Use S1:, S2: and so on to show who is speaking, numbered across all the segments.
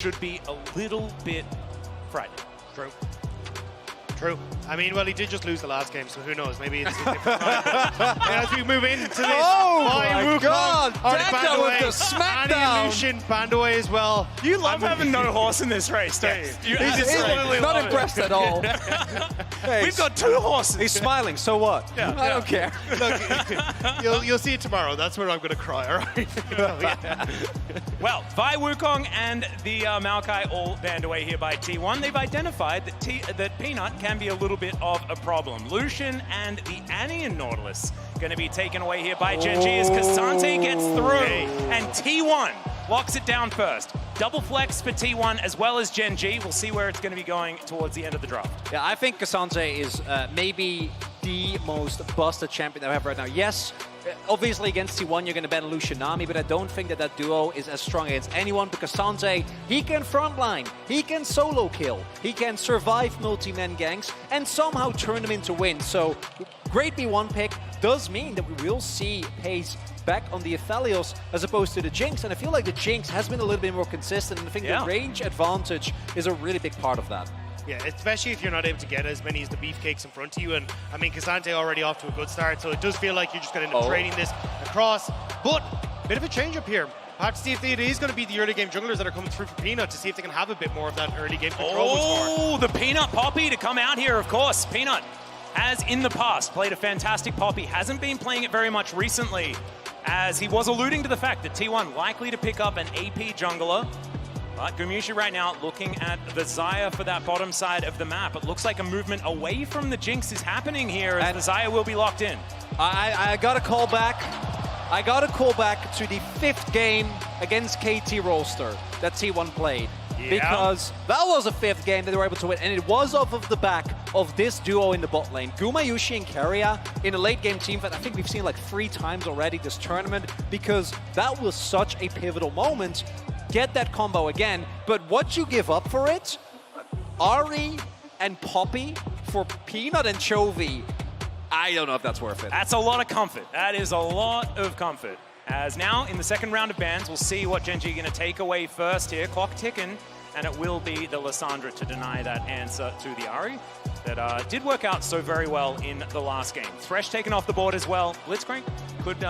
S1: should be a little bit frightening.
S2: True. True. I mean, well, he did just lose the last game, so who knows? Maybe it's a different time. As we move into this,
S3: oh my God! Dada with the smackdown.
S2: Lucian banned away as well.
S1: You love having no horse in this race, don't you?
S3: He's not impressed at all.
S1: Hey, we've got 2 horses.
S3: He's smiling. So what?
S1: Yeah,
S3: I don't care.
S2: Look, you'll see it tomorrow. That's where I'm going to cry. All right.
S1: Well, Vi Wukong and the Maokai all banned away here by T1. They've identified that Peanut can be a little bit of a problem. Lucian and the Anian Nautilus going to be taken away here by Gen G as Cassante gets through, and T1 locks it down first. Double flex for T1 as well as Gen G. We'll see where it's going to be going towards the end of the draft.
S3: Yeah, I think Cassante is maybe the most busted champion that we have right now. Yes, obviously against T1 you're going to ban Lucian Nami, but I don't think that duo is as strong against anyone, because Cassante, he can frontline, he can solo kill, he can survive multi-man ganks, and somehow turn them into wins. So, great B1 pick does mean that we will see pace back on the Aphelios as opposed to the Jinx, and I feel like the Jinx has been a little bit more consistent, and I think the range advantage is a really big part of that.
S2: Yeah, especially if you're not able to get as many as the beefcakes in front of you. And I mean, Cassante already off to a good start, so it does feel like you're just going to end up trading this across. But bit of a change up here. Perhaps see if it is going to be the early game junglers that are coming through for Peanut, to see if they can have a bit more of that early game control.
S1: Oh, the Peanut Poppy to come out here, of course. Peanut has in the past played a fantastic Poppy, hasn't been playing it very much recently, as he was alluding to the fact that T1 likely to pick up an AP jungler. But Gumushi right now looking at the Xayah for that bottom side of the map. It looks like a movement away from the Jinx is happening here, as the Xayah will be locked in.
S3: I got to call back. I got to call back to the 5th game against KT Rolster that T1 played. Yeah. Because that was a 5th game that they were able to win, and it was off of the back of this duo in the bot lane. Gumayusi and Keria in a late game team fight. I think we've seen like 3 times already this tournament, because that was such a pivotal moment. Get that combo again, but what you give up for it? Ahri and Poppy for Peanut and Chovy. I don't know if that's worth it.
S1: That's a lot of comfort. That is a lot of comfort. As now, in the second round of bans, we'll see what Gen G are going to take away first here. Clock ticking, and it will be the Lissandra to deny that answer to the Ahri that did work out so very well in the last game. Thresh taken off the board as well. Blitzcrank could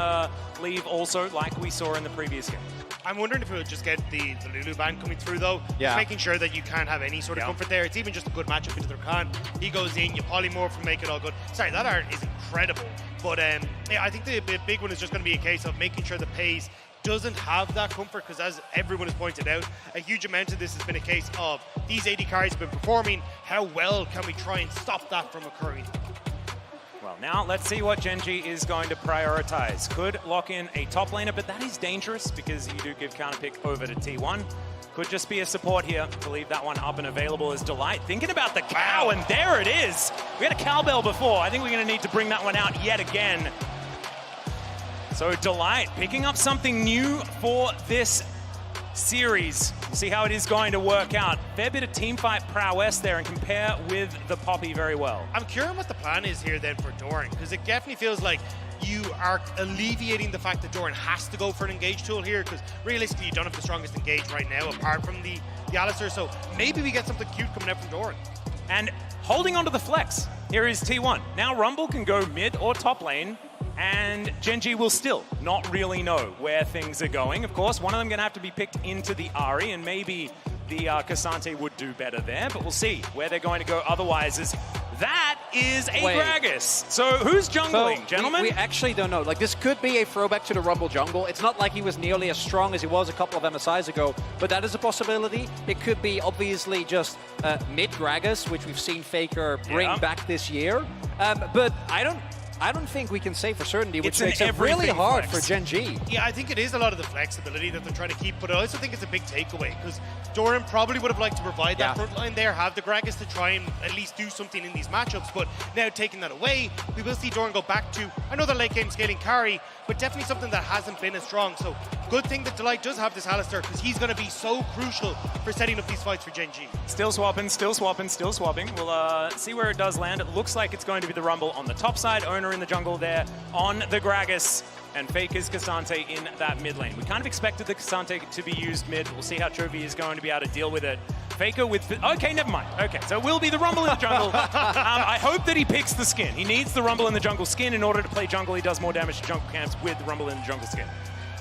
S1: leave also, like we saw in the previous game.
S2: I'm wondering if we'll just get the Lulu ban coming through, though. Yeah. Just making sure that you can't have any sort of comfort there. It's even just a good matchup into their Khan. He goes in, you polymorph and make it all good. Sorry, that art is incredible. But yeah, I think the big one is just going to be a case of making sure the pace doesn't have that comfort, because as everyone has pointed out, a huge amount of this has been a case of these AD carries have been performing. How well can we try and stop that from occurring?
S1: Well, now let's see what Gen G is going to prioritize. Could lock in a top laner, but that is dangerous because you do give counter pick over to T1. Could just be a support here to leave that one up and available as Delight. Thinking about the cow, and there it is. We had a cowbell before. I think we're going to need to bring that one out yet again. So Delight picking up something new for this series. See how it is going to work out. Fair bit of teamfight prowess there, and compare with the Poppy very well.
S2: I'm curious what the plan is here then for Doran, because it definitely feels like you are alleviating the fact that Doran has to go for an engage tool here, because realistically you don't have the strongest engage right now apart from the Alistar, so maybe we get something cute coming out from Doran.
S1: And holding onto the flex, here is T1. Now Rumble can go mid or top lane, and Gen G will still not really know where things are going. Of course, one of them going to have to be picked into the Ahri, and maybe the Cassante would do better there, but we'll see where they're going to go otherwise. That is a Gragas. So who's jungling, gentlemen?
S3: We actually don't know. Like, this could be a throwback to the Rumble jungle. It's not like he was nearly as strong as he was a couple of MSIs ago, but that is a possibility. It could be obviously just mid Gragas, which we've seen Faker bring back this year. But I don't think we can say for certainty, which makes it really hard for Gen G.
S2: Yeah, I think it is a lot of the flexibility that they're trying to keep, but I also think it's a big takeaway, because Doran probably would have liked to provide that front line there, have the Gragas to try and at least do something in these matchups, but now taking that away, we will see Doran go back to another late game scaling carry, but definitely something that hasn't been as strong. So good thing that Delight does have this Alistar, because he's going to be so crucial for setting up these fights for Gen G.
S1: Still swapping, still swapping, still swapping. We'll see where it does land. It looks like it's going to be the Rumble on the top side, Owner in the jungle there on the Gragas. and Fake is Cassante in that mid lane. We kind of expected the Cassante to be used mid. We'll see how Chovy is going to be able to deal with it. Faker with... Okay, never mind. Okay, so it will be the Rumble in the jungle. I hope that he picks the skin. He needs the Rumble in the jungle skin in order to play jungle. He does more damage to jungle camps with the Rumble in the jungle skin.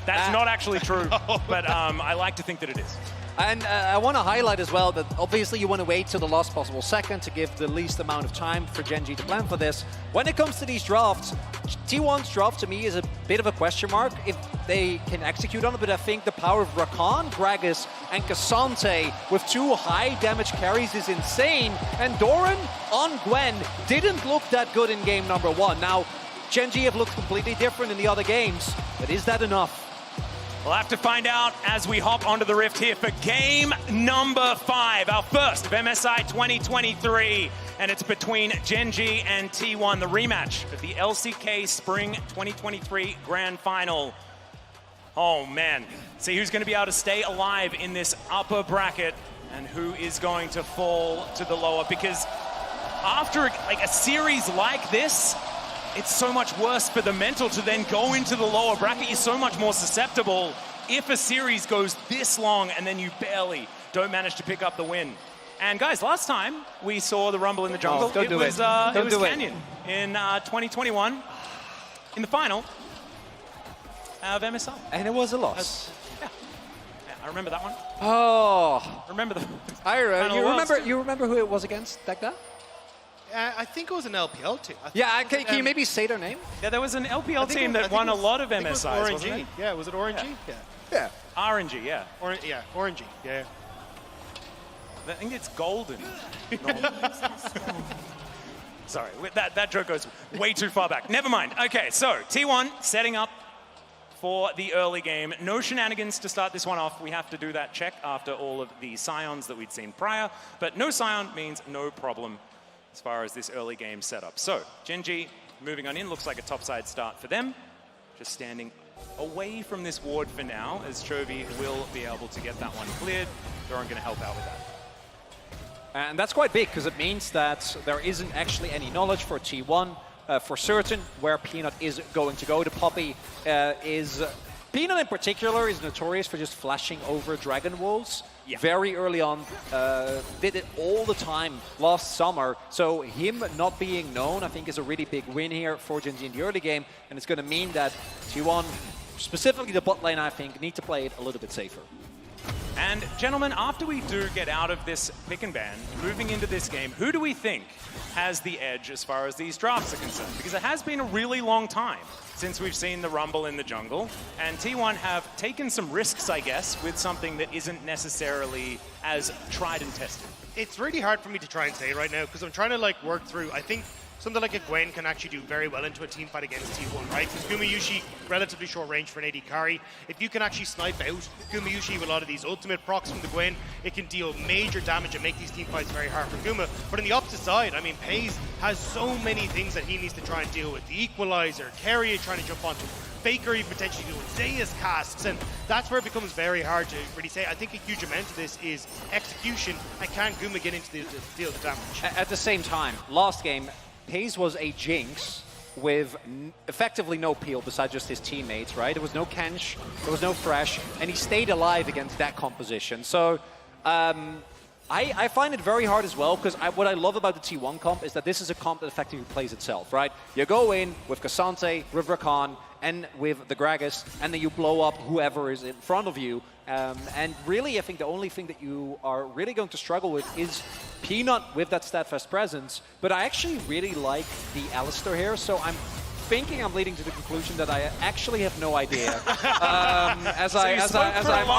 S1: That's not actually true, but I like to think that it is.
S3: And I want to highlight as well that obviously you want to wait till the last possible second to give the least amount of time for Gen G to plan for this. When it comes to these drafts, T1's draft to me is a bit of a question mark if they can execute on it, but I think the power of Rakan, Gragas, and Cassante with 2 high damage carries is insane. And Doran on Gwen didn't look that good in game number 1. Now, Gen G have looked completely different in the other games, but is that enough?
S1: We'll have to find out as we hop onto the Rift here for game number 5, our first of MSI 2023. And it's between Gen G and T1, the rematch of the LCK Spring 2023 Grand Final. Oh man, see who's going to be able to stay alive in this upper bracket and who is going to fall to the lower, because after like a series like this, it's so much worse for the mental to then go into the lower bracket. You're so much more susceptible if a series goes this long and then you barely don't manage to pick up the win. And guys, last time we saw the Rumble in the jungle, it was Canyon in 2021 in the final of MSI.
S3: And it was a loss.
S1: Yeah, I remember that one.
S3: Oh,
S1: Remember the
S3: you remember who it was against, Dagda?
S2: I think it was an LPL team.
S3: Yeah, can you maybe say their name?
S1: Yeah, there was an LPL team that won a lot of MSIs, wasn't it?
S2: Yeah, was it RNG?
S3: Yeah.
S1: RNG, yeah.
S2: RNG, yeah.
S1: I think it's golden. Sorry, that joke goes way too far back. Never mind. Okay, so T1 setting up for the early game. No shenanigans to start this one off. We have to do that check after all of the Scions that we'd seen prior, but no Scion means no problem as far as this early game setup. So, Gen G moving on in, looks like a topside start for them. Just standing away from this ward for now, as Chovy will be able to get that one cleared. Doran going to help out with that.
S3: And that's quite big, because it means that there isn't actually any knowledge for T1 for certain where Peanut is going to go. The Poppy Peanut in particular is notorious for just flashing over Dragon Walls. Yeah. Very early on, did it all the time last summer. So him not being known, I think, is a really big win here for Gen G in the early game. And it's going to mean that T1, specifically the bot lane, I think, need to play it a little bit safer.
S1: And gentlemen, after we do get out of this pick and ban, moving into this game, who do we think has the edge as far as these drafts are concerned? Because it has been a really long time since we've seen the Rumble in the jungle, and T1 have taken some risks, I guess, with something that isn't necessarily as tried and tested.
S2: It's really hard for me to try and say right now, because I'm trying to like work through, I think something like a Gwen can actually do very well into a team fight against T1, right? Because Gumayusi, relatively short range for an AD carry. If you can actually snipe out Gumayusi with a lot of these ultimate procs from the Gwen, it can deal major damage and make these team fights very hard for Guma. But on the opposite side, I mean, Paze has so many things that he needs to try and deal with. The Equalizer, Carrier trying to jump onto him, Faker even potentially doing Zeus casts, and that's where it becomes very hard to really say. I think a huge amount of this is execution, and can Guma get into the deal the damage?
S3: At the same time, last game, Paze was a Jinx with effectively no peel besides just his teammates, right? There was no Kench, there was no Thresh, and he stayed alive against that composition. So I find it very hard as well, because what I love about the T1 comp is that this is a comp that effectively plays itself, right? You go in with Cassante, with Rakan, and with the Gragas, and then you blow up whoever is in front of you. And really, I think the only thing that you are really going to struggle with is Peanut with that Steadfast presence. But I actually really like the Alistar here, so I'm leading to the conclusion that I actually have no idea. As I'm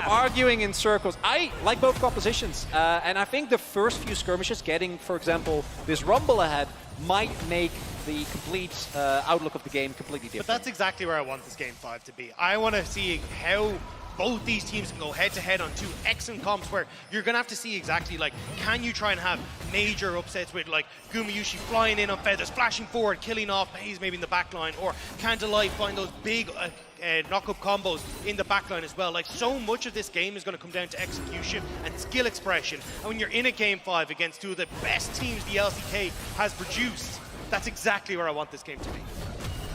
S3: arguing in circles, I like both compositions, and I think the first few skirmishes, getting, for example, this Rumble ahead, might make the complete outlook of the game completely different.
S2: But that's exactly where I want this Game 5 to be. I want to see how both these teams can go head-to-head on two excellent comps where you're going to have to see exactly, like, can you try and have major upsets with, like, Gumayusi flying in on feathers, flashing forward, killing off Paze maybe in the backline, or can Delight find those big knock-up combos in the backline as well? Like, so much of this game is going to come down to execution and skill expression. And when you're in a Game 5 against two of the best teams the LCK has produced, that's exactly where I want this game to be.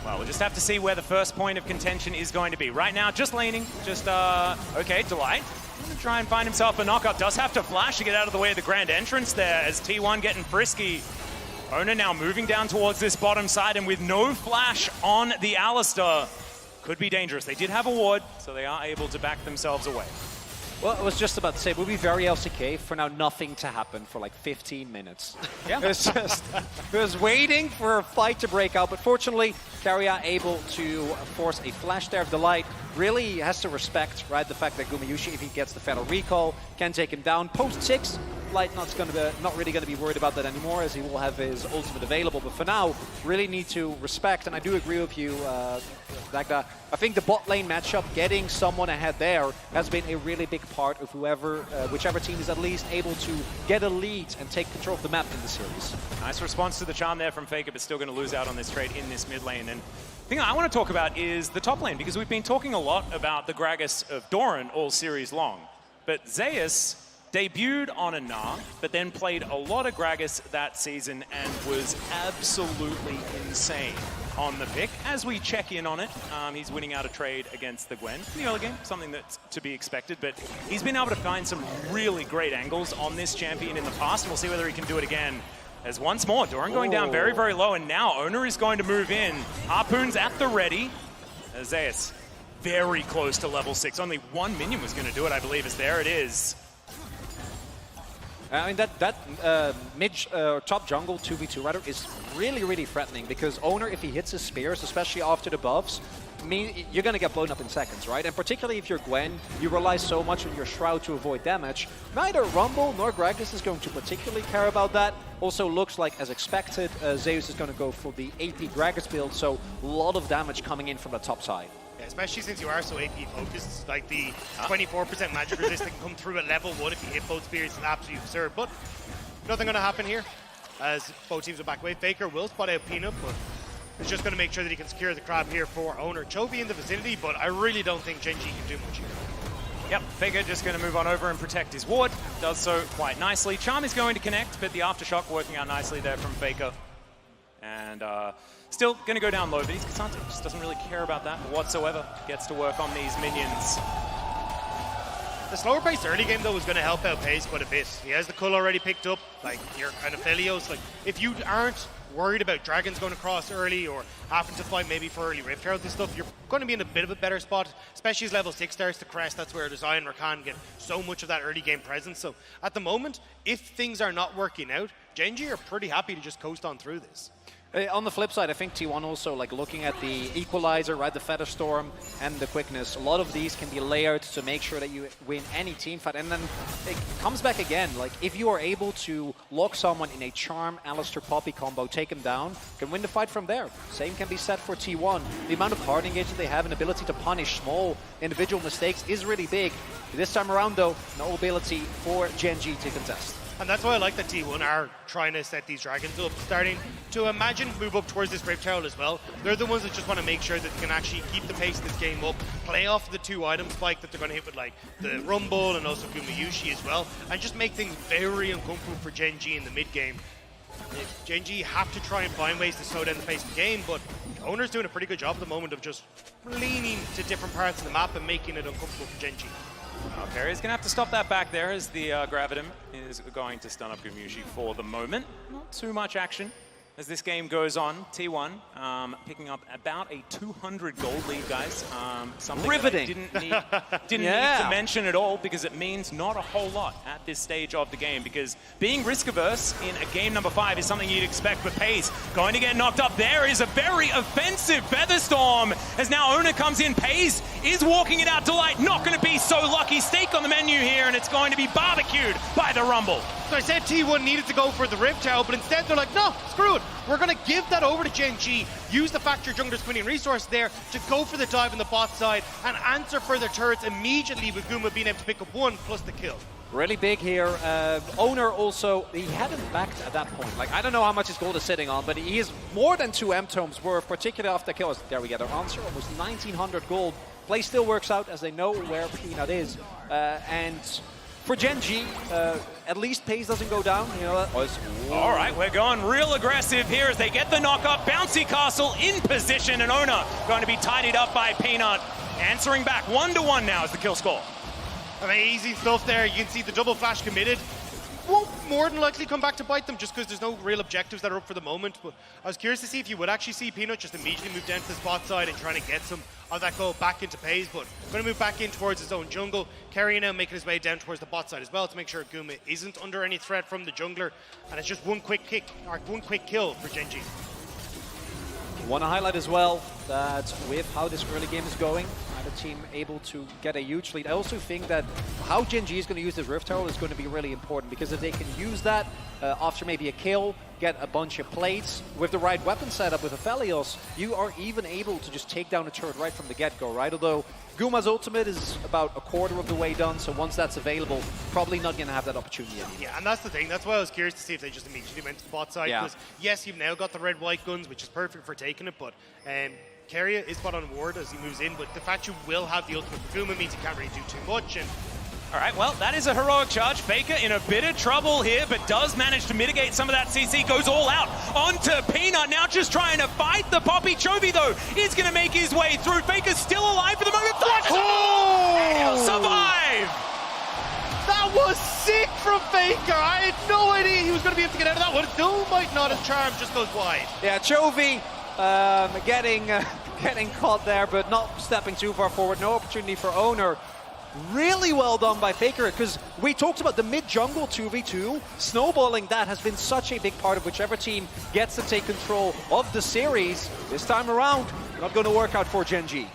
S1: Well, we'll just have to see where the first point of contention is going to be. Right now, just laning, okay, Delight. Gonna try and find himself a knockup. Does have to flash to get out of the way of the grand entrance there as T1 getting frisky. Owner now moving down towards this bottom side, and with no flash on the Alistar, could be dangerous. They did have a ward, so they are able to back themselves away.
S3: Well, I was just about to say, it would be very LCK for now nothing to happen for like 15 minutes.
S1: Yeah.
S3: It was waiting for a fight to break out, but fortunately, Keria able to force a flash there of Delight. Really has to respect, right, the fact that Gumayushi, if he gets the Fatal Recall, can take him down. Post 6, Light not really going to be worried about that anymore, as he will have his ultimate available. But for now, really need to respect, and I do agree with you, Dagda. I think the bot lane matchup, getting someone ahead there, has been a really big part of whichever team is at least able to get a lead and take control of the map in the series.
S1: Nice response to the charm there from Faker, but still going to lose out on this trade in this mid lane. And the thing I want to talk about is the top lane, because we've been talking a lot about the Gragas of Doran all series long. But Zeus debuted on a Gnar, but then played a lot of Gragas that season and was absolutely insane on the pick. As we check in on it, he's winning out a trade against the Gwen in the early game, something that's to be expected, but he's been able to find some really great angles on this champion in the past, and we'll see whether he can do it again. As once more, Doran going down very, very low, and now Owner is going to move in. Harpoon's at the ready. Zeus very close to level 6. Only one minion was going to do it, I believe, as there it is.
S3: I mean, that top jungle 2v2 rather is really, really threatening, because Owner, if he hits his spears, especially after the buffs, you're going to get blown up in seconds, right? And particularly if you're Gwen, you rely so much on your Shroud to avoid damage. Neither Rumble nor Gragas is going to particularly care about that. Also looks like, as expected, Zeus is going to go for the AP Gragas build, so a lot of damage coming in from the top side.
S2: Yeah, especially since you are so AP focused, like the 24% magic resist that can come through at level 1 if you hit both spears is absolutely absurd. But nothing going to happen here, as both teams are back away. Faker will spot out Peanut, but he's just going to make sure that he can secure the crab here for Owner. Chovy in the vicinity, but I really don't think GEN G can do much here.
S1: Yep, Faker just going to move on over and protect his ward. Does so quite nicely. Charm is going to connect, but the Aftershock working out nicely there from Faker. And still going to go down low, but Cassante just doesn't really care about that whatsoever. Gets to work on these minions.
S2: The slower paced early game, though, is going to help out Pace quite a bit. He has the cull already picked up, like your kind of Felios. Like, if you aren't worried about dragons going across early or having to fight maybe for early Rift Heralds and stuff, you're going to be in a bit of a better spot, especially as level 6 starts to crest. That's where Zion or Rakan get so much of that early game presence. So at the moment, if things are not working out, GEN G are pretty happy to just coast on through this.
S3: On the flip side, I think T1 also, like, looking at the equalizer, right, the Feather Storm and the quickness, a lot of these can be layered to make sure that you win any team fight. And then it comes back again, like, if you are able to lock someone in a Charm, Alistar, Poppy combo, take him down, you can win the fight from there. Same can be said for T1. The amount of hard engagement they have and ability to punish small individual mistakes is really big. This time around, though, no ability for GEN G to contest.
S2: And that's why I like that T1 are trying to set these dragons up, starting to imagine move up towards this Rift Herald as well. They're the ones that just want to make sure that they can actually keep the pace of this game up, play off the 2 item spike that they're going to hit with, like the Rumble and also Gumayushi as well, and just make things very uncomfortable for GEN G in the mid game. GEN G have to try and find ways to slow down the pace of the game, but Owner's doing a pretty good job at the moment of just leaning to different parts of the map and making it uncomfortable for GEN G.
S1: Okay, he's going to have to stop that back there as the Gravitum is going to stun up Gumayushi for the moment. Not too much action as this game goes on. T1 picking up about a 200 gold lead, guys. Something
S3: riveting.
S1: That I didn't need to mention at all, because it means not a whole lot at this stage of the game, because being risk-averse in a game number 5 is something you'd expect, but Pace going to get knocked up. There is a very offensive Featherstorm as now Owner comes in. Pace is walking it out. Delight not going to be so lucky. Steak on the menu here, and it's going to be barbecued by the Rumble.
S2: So I said T1 needed to go for the Rift Herald, but instead they're like, no, screw it. We're going to give that over to GEN G, use the Factor Jungler's winning resource there to go for the dive on the bot side and answer for their turrets immediately, with Guma being able to pick up 1 plus the kill.
S3: Really big here. Owner also, he hadn't backed at that point. Like, I don't know how much his gold is sitting on, but he is more than 2 M-Tomes worth, particularly after the kills. There we get our answer, almost 1900 gold. Play still works out as they know where Peanut is. And for Gen G, at least pace doesn't go down. You know,
S1: all right, we're going real aggressive here as they get the knock up. Bouncy Castle in position, and Owner going to be tidied up by Peanut. Answering back, 1-1 now is the kill score.
S2: Amazing stuff there. You can see the double flash committed. Won't more than likely come back to bite them just because there's no real objectives that are up for the moment. But I was curious to see if you would actually see Peanut just immediately move down to the spot side and trying to get some of that goal back into Pays. But going to move back in towards his own jungle. Kerry now making his way down towards the bot side as well to make sure Guma isn't under any threat from the jungler. And it's just one quick kick, or one quick kill for Gen G.
S3: Want to highlight as well that with how this early game is going, the team able to get a huge lead. I also think that how Gen G is going to use this Rift Herald is going to be really important, because if they can use that after maybe a kill, get a bunch of plates, with the right weapon setup with Aphelios, you are even able to just take down a turret right from the get-go, right? Although Guma's ultimate is about a quarter of the way done, so once that's available, probably not going to have that opportunity anymore.
S2: Yeah, and that's the thing. That's why I was curious to see if they just immediately went to bot side, because yes, you've now got the red-white guns, which is perfect for taking it, but Keria is spot on ward as he moves in, but the fact you will have the ultimate for Guma means he can't really do too much. And
S1: all right, well, that is a heroic charge. Faker in a bit of trouble here, but does manage to mitigate some of that CC. Goes all out onto Peanut, now just trying to fight the Poppy. Chovy, though, is going to make his way through. Faker's still alive for the moment. Flash! And he'll survive!
S2: That was sick from Faker. I had no idea he was going to be able to get out of that one. Still might not have charmed, just goes wide.
S3: Yeah, Chovy getting caught there, but not stepping too far forward. No opportunity for Owner. Really well done by Faker, because we talked about the mid-jungle 2v2. Snowballing that has been such a big part of whichever team gets to take control of the series. This time around, not going to work out for Gen G.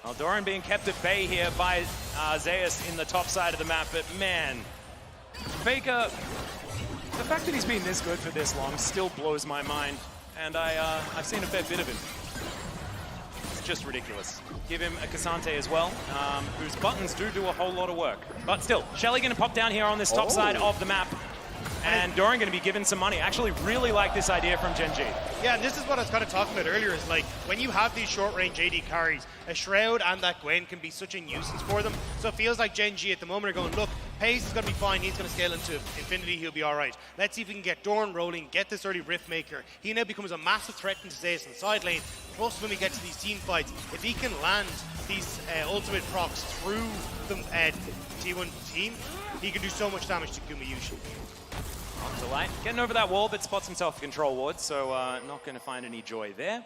S1: Well, Doran being kept at bay here by Zeus in the top side of the map, but man, Faker, the fact that he's been this good for this long still blows my mind, and I've seen a fair bit of him. It's just ridiculous. Give him a Cassante as well, whose buttons do a whole lot of work. But still, Shelly going to pop down here on this top side of the map. And Doran going to be given some money. I actually really like this idea from Gen G.
S2: Yeah, and this is what I was kind of talking about earlier, is like, when you have these short-range AD carries, a Shroud and that Gwen can be such a nuisance for them. So it feels like Gen G at the moment are going, look, Pays is going to be fine, he's going to scale into infinity, he'll be alright. Let's see if we can get Doran rolling, get this early Rift Maker. He now becomes a massive threat into Zeus in the side lane. Plus, when we get to these team fights, if he can land these ultimate procs through the T1 team, he can do so much damage to Gumayushi.
S1: On to light, getting over that wall, but spots himself a control ward, so not going to find any joy there.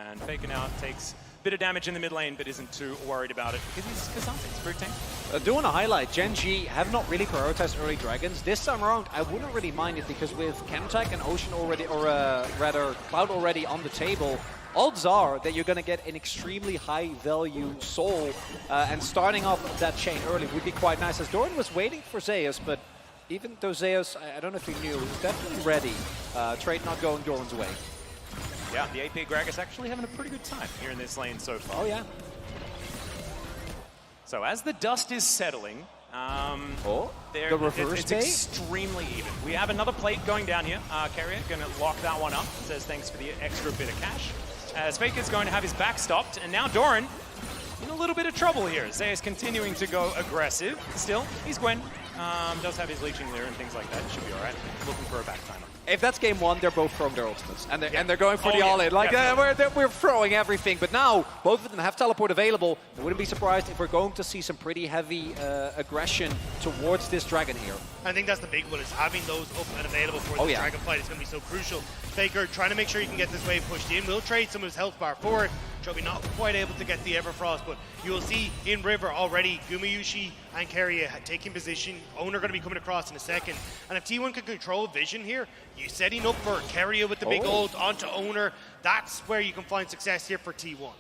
S1: And Faker now takes a bit of damage in the mid lane, but isn't too worried about it because he's Cassante, it's brute tank.
S3: Doing a highlight, Gen G have not really prioritized early dragons. This time around, I wouldn't really mind it, because with Chemtech and Ocean already, or rather Cloud already on the table, odds are that you're going to get an extremely high value soul, and starting off that chain early would be quite nice, as Doran was waiting for Zeus, but even though Zeus, I don't know if he knew, he was definitely ready. Trade not going Doran's way.
S1: Yeah, the AP Gragas actually having a pretty good time here in this lane so far.
S3: Oh yeah.
S1: So as the dust is settling,
S3: the reverse
S1: it's extremely even. We have another plate going down here. Carrier going to lock that one up. Says thanks for the extra bit of cash. As Faker's going to have his back stopped, and now Doran in a little bit of trouble here. Zeus continuing to go aggressive. Still, he's Gwen. Does have his leeching there and things like that. Should be all right. Looking for a back timer.
S3: If that's game one, they're both throwing their ultimates, and they're going for the all-in. Like we're throwing everything, but now both of them have teleport available. I wouldn't be surprised if we're going to see some pretty heavy aggression towards this dragon here.
S2: I think that's the big one, is having those up and available for the dragon fight is going to be so crucial. Faker trying to make sure you can get this wave pushed in. Will trade some of his health bar for it. Joby not quite able to get the Everfrost, but you'll see in River already Gumayushi and Keria taking position. Owner going to be coming across in a second. And if T1 can control vision here, you setting up for Keria with the big ult onto Owner. That's where you can find success here for T1.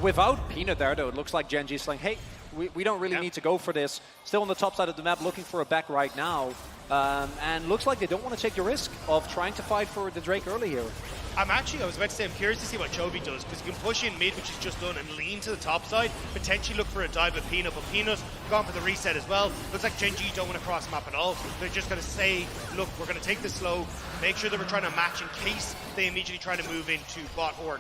S3: Without Peanut there, though, it looks like Gen G's like, hey, we don't really need to go for this. Still on the top side of the map, looking for a back right now. And looks like they don't want to take the risk of trying to fight for the Drake early here.
S2: I was about to say, I'm curious to see what Chovy does, because you can push in mid, which he's just done, and lean to the top side, potentially look for a dive at Peanut, but Peanut gone for the reset as well. Looks like Gen G don't want to cross map at all. They're just going to say, look, we're going to take this slow, make sure that we're trying to match in case they immediately try to move into bot or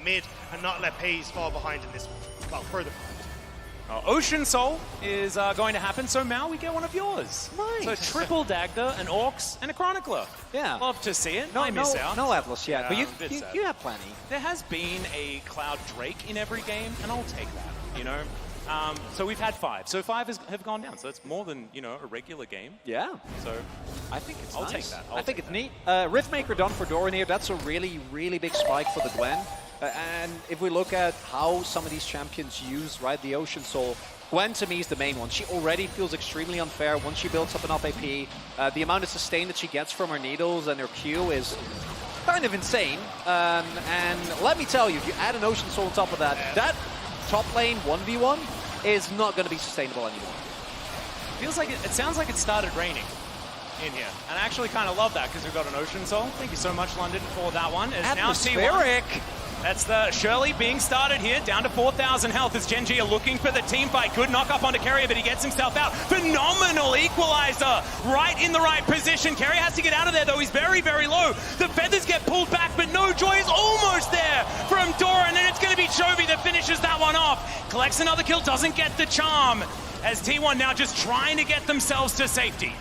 S2: mid, and not let Pays fall behind in this, well, further behind.
S1: Ocean Soul is going to happen, so Mal, we get one of yours.
S3: Nice.
S1: So triple Dagda, an Orcs, and a Chronicler.
S3: Yeah.
S1: Love to see it. I miss out.
S3: No Atlas yet,
S1: Yeah,
S3: but
S1: a bit sad.
S3: you have plenty.
S1: There has been a Cloud Drake in every game, and I'll take that, you know? So we've had 5. So 5 have gone down, so that's more than, you know, a regular game.
S3: Yeah.
S1: So
S3: I think it's
S1: I'll
S3: nice.
S1: take that.
S3: I think it's neat. Riftmaker done for Doran here. That's a really, really big spike for the Gwen. And if we look at how some of these champions use, right, the Ocean Soul, Gwen to me is the main one. She already feels extremely unfair once she builds up enough AP. The amount of sustain that she gets from her needles and her Q is kind of insane. And let me tell you, if you add an Ocean Soul on top of that, that top lane 1v1 is not going to be sustainable anymore.
S1: Feels like it sounds like it started raining in here. And I actually kind of love that because we've got an Ocean Soul. Thank you so much, London, for that one. As now
S3: Atmospheric.
S1: That's the Shirley being started here, down to 4,000 health as Gen G are looking for the team fight. Good knock up onto Carrier, but he gets himself out. Phenomenal equalizer, right in the right position. Carrier has to get out of there, though. He's very, very low. The feathers get pulled back, but no joy is almost there from Doran, and it's going to be Chovy that finishes that one off. Collects another kill, doesn't get the charm, as T1 now just trying to get themselves to safety.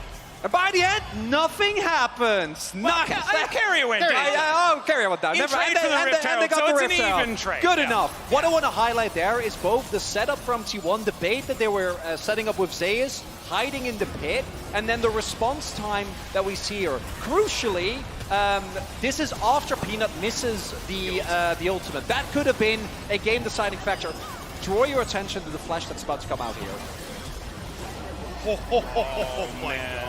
S3: And by the end, nothing happens.
S1: Well, Carrier went down.
S3: Carrier went down.
S1: In trade for the Rift Herald, so it's an even trade.
S3: Good enough. What I want to highlight there is both the setup from T1, the bait that they were setting up with Zeus, hiding in the pit, and then the response time that we see here. Crucially, this is after Peanut misses the ultimate. That could have been a game-deciding factor. Draw your attention to the flash that's about to come out here.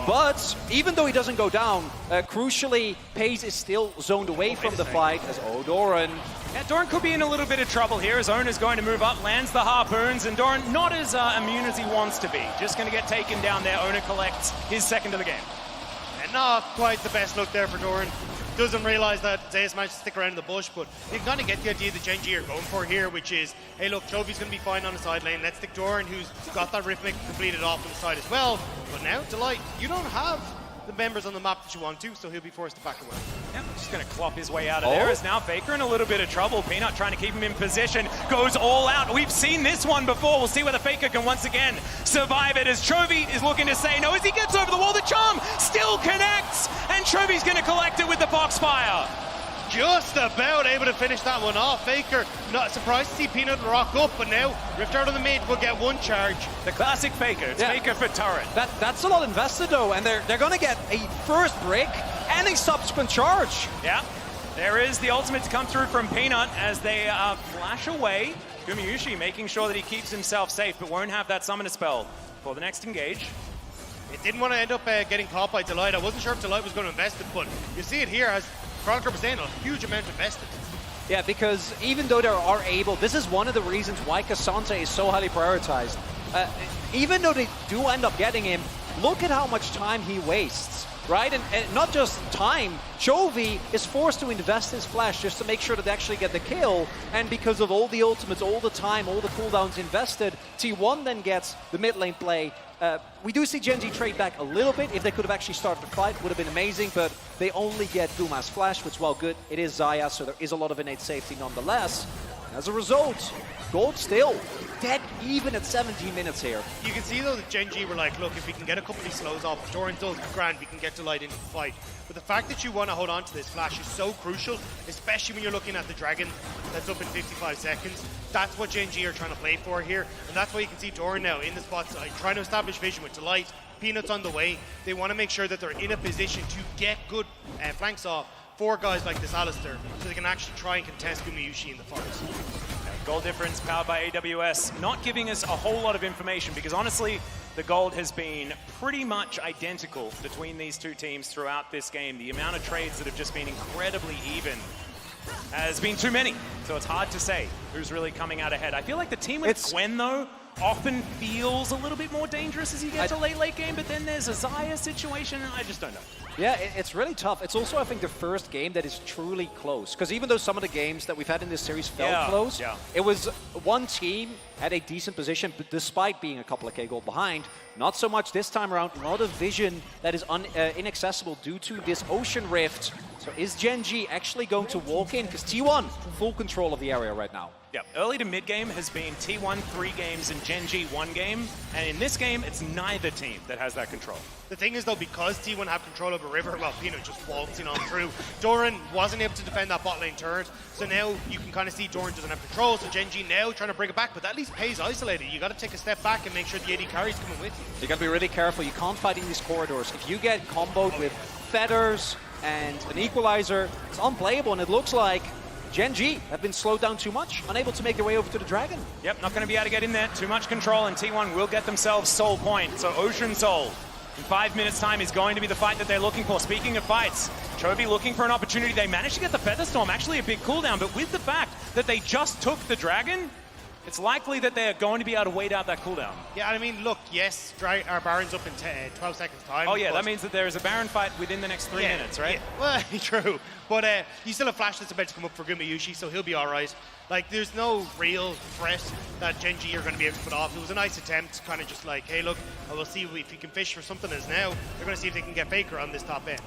S3: But even though he doesn't go down, crucially, Pace is still zoned away from the fight as Doran.
S1: Yeah, Doran could be in a little bit of trouble here. His owner's going to move up, lands the harpoons, and Doran not as immune as he wants to be. Just going to get taken down there. Owner collects his second of the game.
S2: And not quite the best look there for Doran. Doesn't realize that Zeus managed to stick around in the bush, but you can kind of get the idea that Gen G are going for here, which is, hey look, Chovy's going to be fine on the side lane. Let's stick Doran, who's got that Riftmaker completed off on the side as well. But now, Delight, you don't have the members on the map that you want to, so he'll be forced to back away.
S1: Yep, just going to clop his way out of there. Is now Faker in a little bit of trouble. Peanut trying to keep him in position. Goes all out. We've seen this one before. We'll see whether Faker can once again survive it as Chovy is looking to say no. As he gets over the wall, the charm still connects. And Chovy's going to collect it with the Foxfire.
S2: Just about able to finish that one off. Faker, not surprised to see Peanut rock up, but now Rift out on the mid will get one charge.
S1: The classic Faker. It's Faker for turret.
S3: That's a lot invested though, and they're going to get a first break and a subsequent charge.
S1: Yeah, there is the ultimate to come through from Peanut as they flash away. Gumayushi making sure that he keeps himself safe, but won't have that summoner spell for the next engage.
S2: It didn't want to end up getting caught by Delight. I wasn't sure if Delight was going to invest it, but you see it here as Chronicler was saying, a huge amount invested.
S3: Yeah, because even though they are able, this is one of the reasons why Cassandra is so highly prioritized. Even though they do end up getting him, look at how much time he wastes, right? And not just time, Chovy is forced to invest his flash just to make sure that they actually get the kill, and because of all the ultimates, all the time, all the cooldowns invested, T1 then gets the mid lane play. We do see Gen G trade back a little bit. If they could have actually started the fight, would have been amazing, but they only get Guma's flash, which, while good, it is Xayah, so there is a lot of innate safety nonetheless. As a result, Gold still dead even at 17 minutes here.
S2: You can see though that Gen G were like, look, if we can get a couple of these slows off, Doran does grand, we can get Delight into the fight. But the fact that you want to hold on to this flash is so crucial, especially when you're looking at the dragon that's up in 55 seconds. That's what Gen G are trying to play for here, and that's why you can see Doran now in the spot side, trying to establish vision with Delight. Peanuts on the way. They want to make sure that they're in a position to get good flanks off for guys like this Alistair, so they can actually try and contest Gumayushi in the forest.
S1: Goal difference powered by AWS, not giving us a whole lot of information because honestly, the gold has been pretty much identical between these two teams throughout this game. The amount of trades that have just been incredibly even has been too many, so it's hard to say who's really coming out ahead. I feel like the team with Gwen, though, often feels a little bit more dangerous as you get to late game, but then there's a Xayah situation, and I just don't know.
S3: Yeah, it's really tough. It's also, I think, the first game that is truly close. Because even though some of the games that we've had in this series felt close, it was one team had a decent position, but despite being a couple of K gold behind, not so much this time around. A lot of vision that is inaccessible due to this Ocean Rift. So is Gen G actually going to walk in? Because T1, full control of the area right now.
S1: Yeah, early to mid game has been T1 3 games and Gen G 1 game, and in this game, it's neither team that has that control.
S2: The thing is, though, because T1 have control over River, well, Peanut just waltzing on through. Doran wasn't able to defend that bot lane turret, so now you can kind of see Doran doesn't have control, so Gen G now trying to bring it back, but that at least pays isolated. You got to take a step back and make sure the AD carry's coming with you.
S3: You got to be really careful. You can't fight in these corridors. If you get comboed with feathers and an equalizer, it's unplayable, and it looks like Gen G have been slowed down too much, unable to make their way over to the Dragon.
S1: Yep, not going to be able to get in there. Too much control, and T1 will get themselves Soul Point. So Ocean Soul, in 5 minutes' time, is going to be the fight that they're looking for. Speaking of fights, Chovy looking for an opportunity. They managed to get the Featherstorm, actually a big cooldown, but with the fact that they just took the Dragon, it's likely that they're going to be able to wait out that cooldown.
S2: Yeah, I mean, look, yes, our Baron's up in 12 seconds time.
S1: Oh yeah, that means that there is a Baron fight within the next 3 minutes, right?
S2: Yeah. Well, true. But you still have Flash that's about to come up for Gumayushi, so he'll be all right. Like, there's no real threat that Gen G are going to be able to put off. It was a nice attempt, kind of just like, hey, look, we'll see if he can fish for something. As now, they're going to see if they can get Faker on this top end.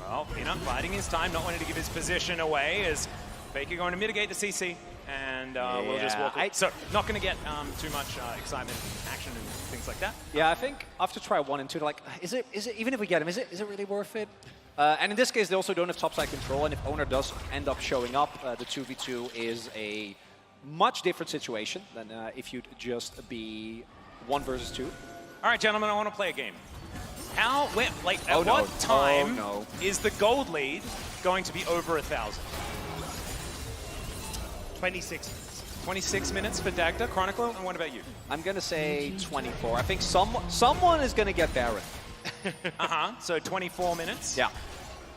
S1: Well, Peanut biding his time, not wanting to give his position away, as Faker going to mitigate the CC. And we'll just walk away. So not going to get too much excitement, action, and things like that.
S3: Yeah, I think after try 1 and 2, they're like, is it even if we get him, is it really worth it? And in this case, they also don't have topside control, and if Owner does end up showing up, the 2v2 is a much different situation than if you'd just be 1 versus 2.
S1: All right, gentlemen, I want to play a game. At
S3: Oh, no.
S1: what time
S3: Oh, no.
S1: is the gold lead going to be over 1,000?
S2: 26 minutes.
S1: 26 minutes for Dagda, Chronicler, and what about you?
S3: I'm going to say 24. I think someone is going to get Baron.
S1: So 24 minutes?
S3: Yeah.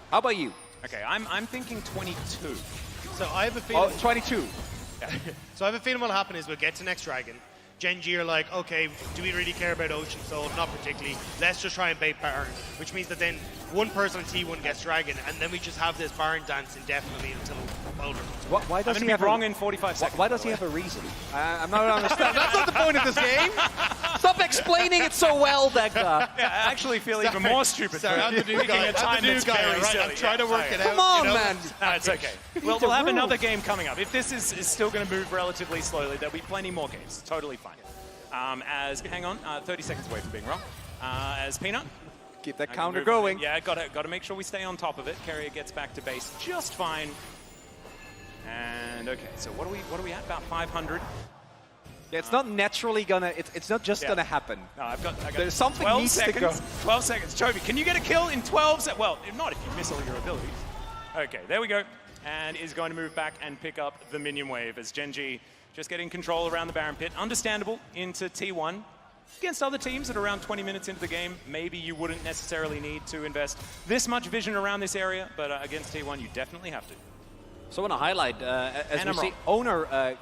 S3: How about you?
S1: Okay, I'm thinking 22.
S2: So I have a feeling...
S3: Oh, 22.
S2: So I have a feeling what'll happen is we'll get to next Dragon. Gen G are like, okay, do we really care about Ocean Soul? Not particularly. Let's just try and bait Baron, which means that then one person on T1 gets Dragon, and then we just have this Baron dance indefinitely until Boulder.
S3: Why does
S1: I'm
S3: he
S1: going to
S3: have
S1: be wrong in 45 seconds.
S3: Why does he have a reason? I'm not understanding. That's not the point of this game. Stop explaining it so well, Dagda.
S1: Yeah, I actually feel even more stupid.
S2: Sorry, I'm the new guy.
S1: I'm the new guy, right?
S2: I'm trying to work it out.
S3: Come on,
S2: you know?
S3: man.
S1: It's okay. We'll have another game coming up. If this is still going to move relatively slowly, there'll be plenty more games. Totally fine. Hang on, 30 seconds away from being wrong. As Peanut.
S3: Keep that counter going.
S1: Yeah, got to make sure we stay on top of it. Carrier gets back to base just fine. And okay, so what are we at? About 500.
S3: Yeah, it's not naturally gonna. It's not just gonna happen.
S1: No, I've got
S3: There's something
S1: 12
S3: needs
S1: seconds.
S3: to go.
S1: 12 seconds. Chovy, can you get a kill in 12 seconds? Well, if not, if you miss all your abilities. Okay, there we go. And is going to move back and pick up the minion wave as Gen G just getting control around the Baron Pit. Understandable into T1. Against other teams at around 20 minutes into the game, maybe you wouldn't necessarily need to invest this much vision around this area, but against T1, you definitely have to.
S3: So I want to highlight, as we see,
S1: wrong.
S3: Owner,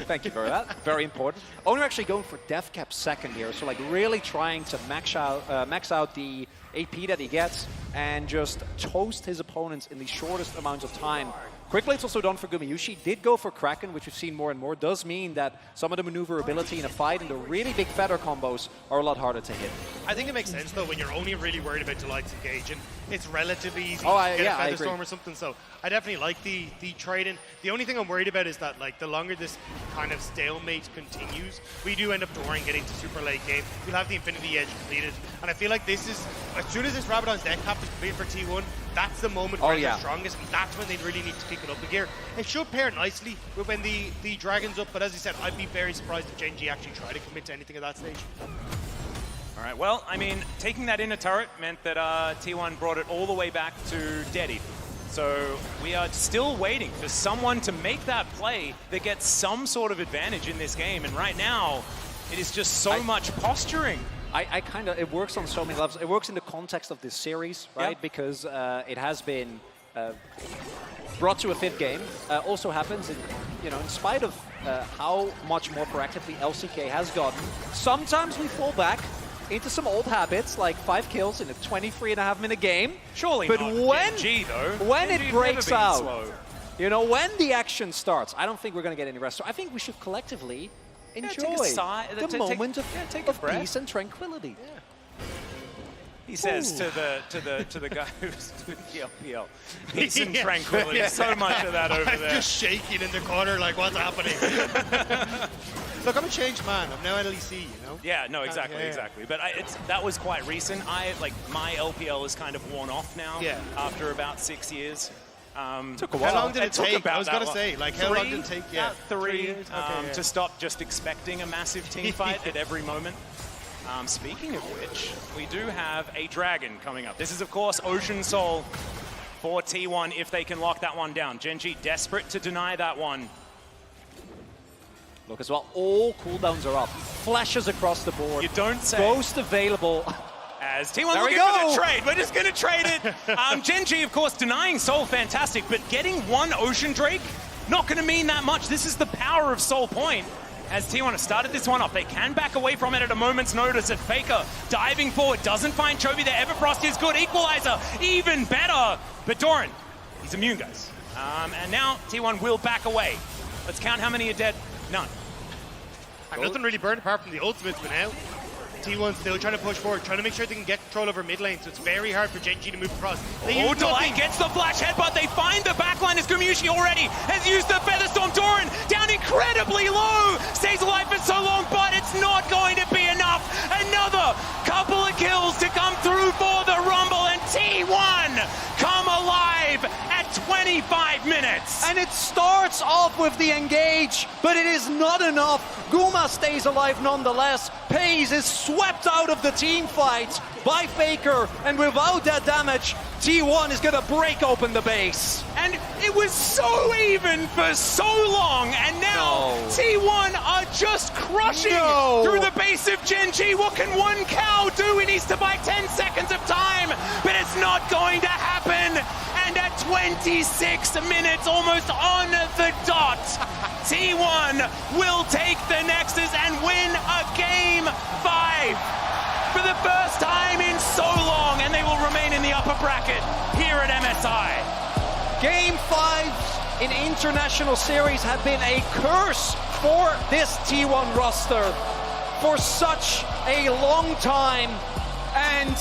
S3: thank you for that, very important. Owner actually going for death cap second here, so like really trying to max out the AP that he gets and just toast his opponents in the shortest amounts of time. Quickly, it's also done for Gumayushi. Did go for Kraken, which we've seen more and more. Does mean that some of the maneuverability in a fight and the really big feather combos are a lot harder to hit.
S2: I think it makes sense, though, when you're only really worried about Delight's engaging. It's relatively easy to get a Featherstorm or something, so I definitely like the trade-in. The only thing I'm worried about is that, like, the longer this kind of stalemate continues, we do end up Doran getting to super late game. We'll have the Infinity Edge completed, and I feel like this is, as soon as this Rabadon's deck cap is completed for T1, that's the moment where they're strongest, and that's when they really need to kick it up a gear. It should pair nicely with when the Dragon's up, but as I said, I'd be very surprised if Gen G actually try to commit to anything at that stage.
S1: All right, well, I mean, taking that inner turret meant that T1 brought it all the way back to Dead Eater. So we are still waiting for someone to make that play that gets some sort of advantage in this game, and right now, it is just so much posturing.
S3: I kind of, it works on so many levels. It works in the context of this series, right? Yeah. Because it has been brought to a 5th game. Also happens, in spite of how much more proactively LCK has gotten, sometimes we fall back into some old habits, like 5 kills in a 23.5-minute game.
S1: Surely
S3: but
S1: not
S3: when,
S1: Gen G, though.
S3: When
S1: Gen
S3: it
S1: G
S3: breaks out,
S1: slow.
S3: when the action starts, I don't think we're going to get any rest. So I think we should collectively enjoy
S1: take a sigh,
S3: the moment
S1: take a
S3: of
S1: breath.
S3: peace and tranquility.
S1: He says to the guy who's doing the LPL, peace and tranquility. So much of that over there.
S2: Just shaking in the corner like, what's happening? Look, I'm a changed man. I'm now LEC, you know?
S1: Yeah, no, exactly. But that was quite recent. My LPL is kind of worn off now after about 6 years.
S3: Took a while.
S2: How long did it take? I was going to say, like, how long did it take?
S1: Yeah, 3 years. To stop just expecting a massive team fight at every moment. Speaking of which, we do have a dragon coming up. This is, of course, Ocean Soul for T1 if they can lock that one down. Gen G desperate to deny that one.
S3: Look as well, all cooldowns are up. Flashes across the board.
S1: You don't say.
S3: Ghost available.
S1: As T1 looking for the trade. We're just going to trade it. Gen G, of course, denying Soul, fantastic. But getting one Ocean Drake, not going to mean that much. This is the power of Soul Point. As T1 has started this one off, they can back away from it at a moment's notice. At Faker, diving forward, doesn't find Chovy there. Everfrost is good. Equalizer, even better. But Doran, he's immune, guys. And now T1 will back away. Let's count how many are dead. None.
S2: And nothing really burned apart from the ultimates, but now T1 still trying to push forward, trying to make sure they can get control over mid lane, so it's very hard for Gen G to move across.
S1: Delight gets the flash headbutt. They find the backline as Gumayushi already has used the Featherstorm. Doran down incredibly low. Stays alive for so long, but it's not going to be enough. Another couple of kills to come through for the Rumble, and T1 come alive at 25 minutes.
S3: And it starts off with the engage, but it is not enough. Guma stays alive nonetheless. Pays is swept out of the team fight by Faker, and without that damage, T1 is gonna break open the base.
S1: And it was so even for so long, and now T1 are just crushing through the base of Gen G. What can one cow do? He needs to buy 10 seconds of time, but it's not going to happen. And at 26 minutes, almost on the dot, T1 will take the Nexus and win a Game 5 for the first time in so long, and they will remain in the upper bracket here at MSI.
S3: Game 5s in International Series have been a curse for this T1 roster for such a long time, and